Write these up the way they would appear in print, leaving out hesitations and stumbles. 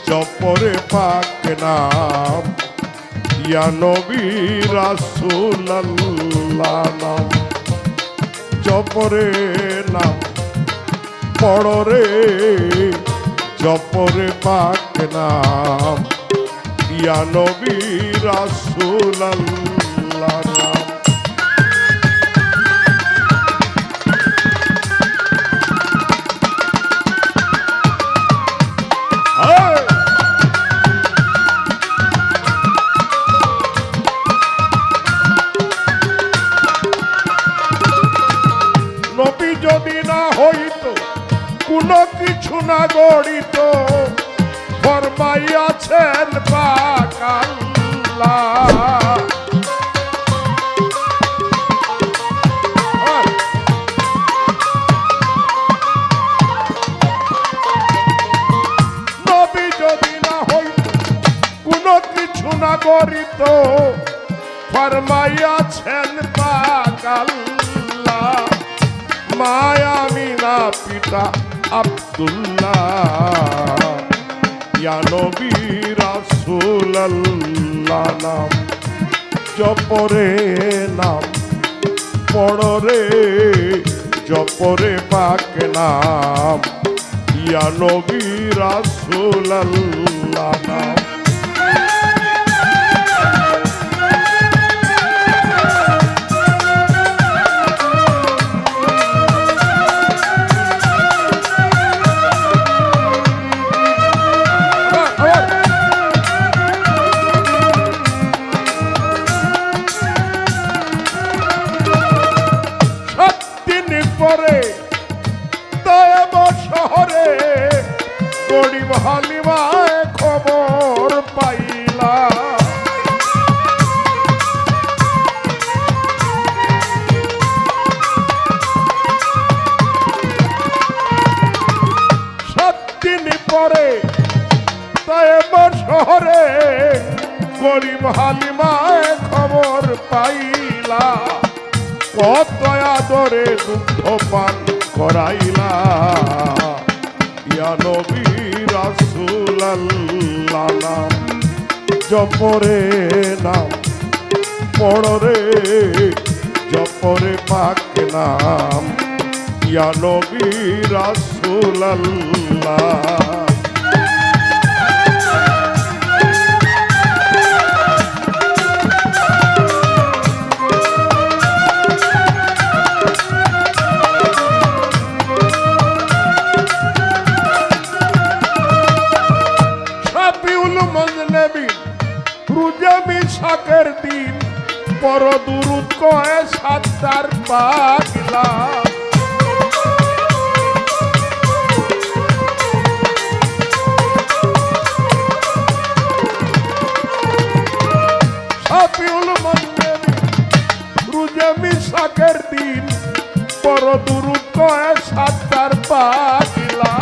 জপরে পাক নাম ইয়া নবী রাসূলুল্লাহ নাম জপরে নাম পড়ো রে জপরে পাক নাম ইয়া নবী রাসূলুল্লাহ নাম নবী যদি না হইতো কোনো কিছু না গড়িত ফরমাইয়াছেন পাক আল্লাহ নবী যদি না হইতো কোনো কিছু না গড়িত ফরমাইয়াছেন পাক আল্লাহ মায়া আমিনা পিতা আব্দুল্লাহ ইয়া নবী রাসূলুল্লাহ নাম জপরে নাম পড়ো রে জপরে পাক নাম ইয়া নবী রাসূলুল্লাহ নাম পরে তয়ব শহরে গরিব হালিমায় খবর পাইলা সাত দিন পরে তয়ব শহরে গরিব হালিমায় খবর পাইলা কত আদরে দুগ্ধ পান করাইলা ইয়া নবী রাসূলুল্লাহ নাম জপরে নাম পড়ো রে জপরে পাক নাম ইয়া নবী রাসূলুল্লাহ শাকের দিন পর দুরুদ কয়ে সাতটার পাগলা শাফিউল মুজনিবি রুজে মিশাকের দিন পর দুরুদ কয়ে সাতটার পাগলা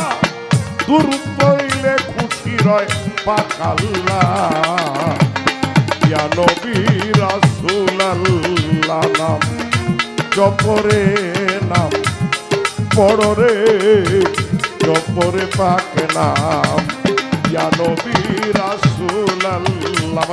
দুরুদ পড়িলে খুশি রয় পাক আল্লাহ ইয়া নবী রাসূলুল্লাহ নাম জপরে নাম পড়ো রে জপরে পাক নাম ইয়া নবী রাসূলুল্লাহ